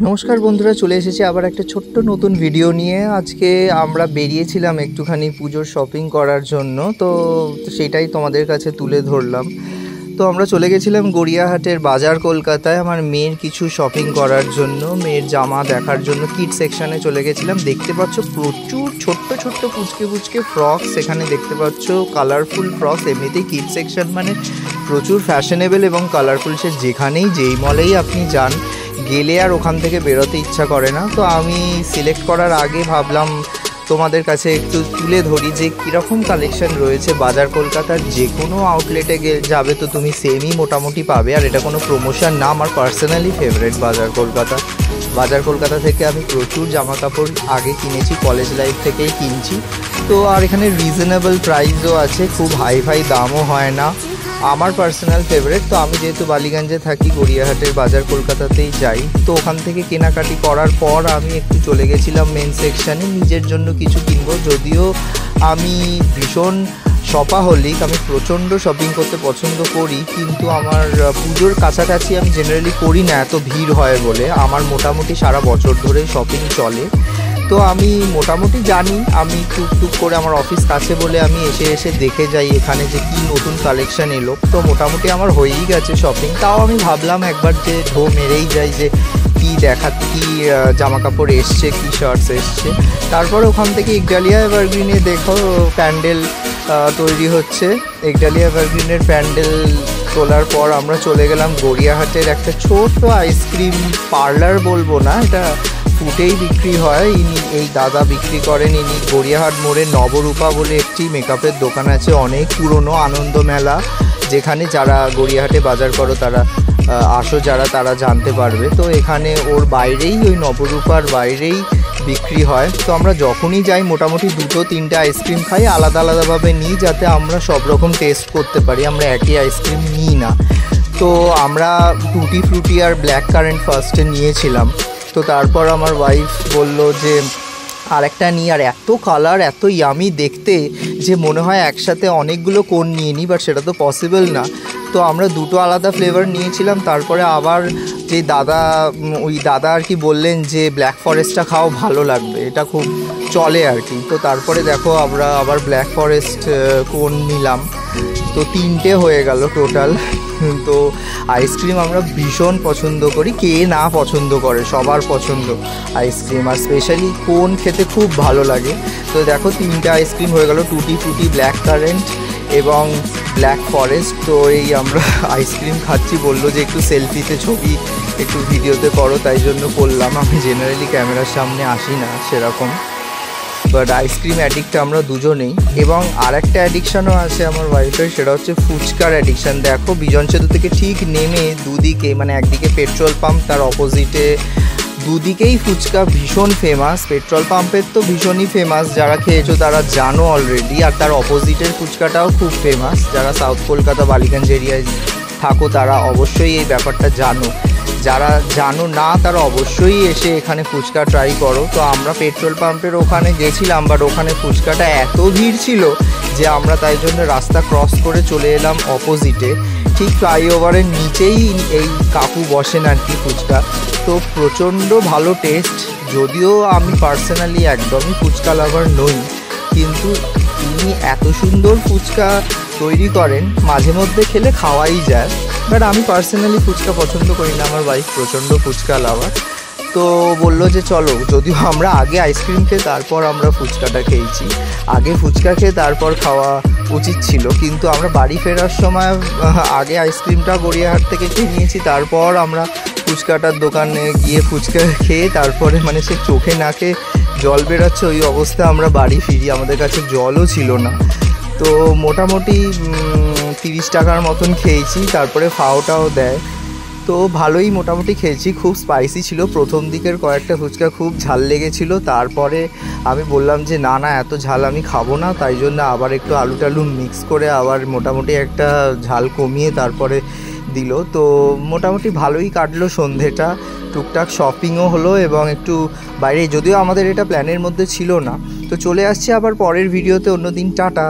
নমস্কার বন্ধুরা, চলে এসেছি আবার একটা ছোট্ট নতুন ভিডিও নিয়ে। আজকে আমরা বেরিয়েছিলাম একটুখানি পুজোর শপিং করার জন্য, তো সেটাই তোমাদের কাছে তুলে ধরলাম। তো আমরা চলে গেছিলাম গড়িয়াহাটের বাজার কলকাতায় আমার মেয়ের কিছু শপিং করার জন্য, মেয়ের জামা দেখার জন্য। কিড সেকশানে চলে গেছিলাম। দেখতে পাচ্ছ প্রচুর ছোট্ট ছোট্ট পুচকে পুচকে ফ্রকস এখানে দেখতে পাচ্ছ, কালারফুল ফ্রকস। এমনিতেই কিড সেকশন মানে প্রচুর ফ্যাশনেবল এবং কালারফুল। সে যেখানেই যেই মলেই আপনি যান, গেলে আর ওখান থেকে বেরোতে ইচ্ছা করে না। তো আমি সিলেক্ট করার আগে ভাবলাম তোমাদের কাছে একটু তুলে ধরি যে কীরকম কালেকশন রয়েছে। বাজার কলকাতার যে কোনো আউটলেটে যাবে তো তুমি সেমই মোটামুটি পাবে। আর এটা কোনো প্রমোশন না, আমার পার্সোনালি ফেভারিট বাজার কলকাতা। বাজার কলকাতা থেকে আমি প্রচুর জামা কাপড় আগে কিনেছি, কলেজ লাইফ থেকেই কিনছি। তো আর এখানে রিজনেবল প্রাইসও আছে, খুব হাই ফাই দামও হয় না। আমার পার্সোনাল ফেভারিট। তো আমি যেহেতু বালিগঞ্জে থাকি, গড়িয়াহাটের বাজার কলকাতাতেই যাই। তো ওখান থেকে কেনাকাটি করার পর আমি একটু চলে গেছিলাম মেন সেকশানে, নিজের জন্য কিছু কিনবো। যদিও আমি ভীষণ শপাহলিক, আমি প্রচণ্ড শপিং করতে পছন্দ করি, কিন্তু আমার পুজোর কাছাকাছি আমি জেনারেলি করি না, এত ভিড় হয় বলে। আমার মোটামুটি সারা বছর ধরে শপিং চলে। তো আমি মোটামুটি জানি, আমি টুকটুক করে আমার অফিস কাছে বলে আমি এসে এসে দেখে যাই এখানে যে কী নতুন কালেকশান এলো। তো মোটামুটি আমার হয়েই গেছে শপিং। তাও আমি ভাবলাম একবার যে ঢো মেরেই যাই যে কী কী জামা কাপড় এসছে, কী শার্টস এসছে। তারপর ওখান থেকে একডালিয়া এভারগ্রিনে দেখো প্যান্ডেল তৈরি হচ্ছে। একডালিয়া এভারগ্রিনের প্যান্ডেল তোলার পর আমরা চলে গেলাম গড়িয়াহাটের একটা ছোট্ট আইসক্রিম পার্লার, বলবো না, এটা ফুটেই বিক্রি হয়। এই দাদা বিক্রি করেন, ইনি গড়িয়াহাট মোড়ে নবরূপা বলে একটি মেকআপের দোকান আছে, অনেক পুরনো আনন্দ মেলা, যেখানে যারা গড়িয়াহাটে বাজার করো তারা আসো, যারা তারা জানতে পারবে। তো এখানে ওর বাইরেই, ওই নবরূপার বাইরেই বিক্রি হয়। তো আমরা যখনই যাই মোটামুটি 2-3টে আইসক্রিম খাই, আলাদা আলাদাভাবে নিই যাতে আমরা সব রকম টেস্ট করতে পারি, আমরা একই আইসক্রিম নিই না। তো আমরা টুটি ফ্রুটি আর ব্ল্যাক কারেন্ট ফার্স্টে নিয়েছিলাম। তো তারপর আমার ওয়াইফ বলল যে আরেকটা নিই, আর এত কালার, এত ইয়ামি দেখতে যে মনে হয় একসাথে অনেকগুলো কোন নিয়ে নিই, বাট সেটা তো পসিবল না। তো আমরা দুটো আলাদা ফ্লেভার নিয়েছিলাম। তারপরে আবার যে ওই দাদা আর কি বললেন যে ব্ল্যাক ফরেস্টটা খাও, ভালো লাগবে, এটা খুব চলে আর কি। তো তারপরে দেখো আমরা আবার ব্ল্যাক ফরেস্ট কোন নিলাম। তো 3টে হয়ে গেল টোটাল। তো আইসক্রিম আমরা ভীষণ পছন্দ করি, কে না পছন্দ করে, সবার পছন্দ আইসক্রিম, আর স্পেশালি কোন খেতে খুব ভালো লাগে। তো দেখো 3টে আইসক্রিম হয়ে গেল, টুটি ফ্রুটি, ব্ল্যাক কারেন্ট এবং ব্ল্যাক ফরেস্ট। তো এই আমরা আইসক্রিম খাচ্ছি, বললো যে একটু সেলফিতে ছবি একটু ভিডিওতে করো, তাই জন্য করলাম। আমি জেনারেলি ক্যামেরার সামনে আসি না সেরকম, বাট আইসক্রিম অ্যাডিক্ট আমরা দুজনেই। এবং আরেকটা অ্যাডিকশানও আছে আমার ওয়াইফের, সেটা হচ্ছে ফুচকার অ্যাডিকশান। দেখো বিজন সেতু থেকে ঠিক নেমে দুদিকে, মানে একদিকে পেট্রোল পাম্প, তার অপোজিটে দুদিকেই ফুচকা ভীষণ ফেমাস। পেট্রোল পাম্পের তো ভীষণই ফেমাস, যারা খেয়েছো তারা জানো অলরেডি। আর তার অপোজিটের ফুচকাটাও খুব ফেমাস, যারা সাউথ কলকাতা বালিগঞ্জ এরিয়ায় থাকো তারা অবশ্যই এই ব্যাপারটা জানো। যারা জানো না তারা অবশ্যই এসে এখানে ফুচকা ট্রাই করো। তো আমরা পেট্রোল পাম্পের ওখানে গেছিলাম, বাট ওখানে ফুচকাটা এত ভিড় ছিল যে আমরা তাই জন্য রাস্তা ক্রস করে চলে এলাম অপোজিটে। ঠিক ফ্লাইওভারের নিচেই এই কাকু বসেন আর কি ফুচকা। তো প্রচণ্ড ভালো টেস্ট। যদিও আমি পার্সোনালি একদমই ফুচকা লাভার নই, কিন্তু তিনি এত সুন্দর ফুচকা তৈরি করেন, মাঝে মধ্যে খেলে খাওয়াই যায়। বাট আমি পার্সোনালি ফুচকা পছন্দ করি না, আমার ওয়াইফ প্রচণ্ড ফুচকা লাভার। তো বললো যে চলো, যদিও আমরা আগে আইসক্রিম খেয়ে তারপর আমরা ফুচকাটা খেয়েছি, আগে ফুচকা খেয়ে তারপর খাওয়া উচিত ছিল, কিন্তু আমরা বাড়ি ফেরার সময় আগে আইসক্রিমটা গড়িয়াহাট থেকে খেয়ে নিয়েছি, তারপর আমরা ফুচকাটার দোকানে গিয়ে ফুচকা খেয়ে তারপরে মানে সে চোখে নাকে জল বেরোচ্ছে ওই অবস্থা আমরা বাড়ি ফিরি। আমাদের কাছে জলও ছিল না। তো মোটামুটি 30 টাকার মতন খেয়েছি, তারপরে ফাওটাও দেয়। তো ভালোই মোটামুটি খেয়েছি, খুব স্পাইসি ছিল। প্রথম দিকের কয়েকটা ফুচকা খুব ঝাল লেগেছিল, তারপরে আমি বললাম যে না না এত ঝাল আমি খাবো না, তাই জন্য আবার একটু আলু টালু মিক্স করে আবার মোটামুটি একটা ঝাল কমিয়ে তারপরে দিল। তো মোটামুটি ভালোই কাটলো সন্ধেটা, টুকটাক শপিংও হলো এবং একটু বাইরে, যদিও আমাদের এটা প্ল্যানের মধ্যে ছিল না। তো চলে আসছি আবার পরের ভিডিওতে অন্যদিন, টাটা।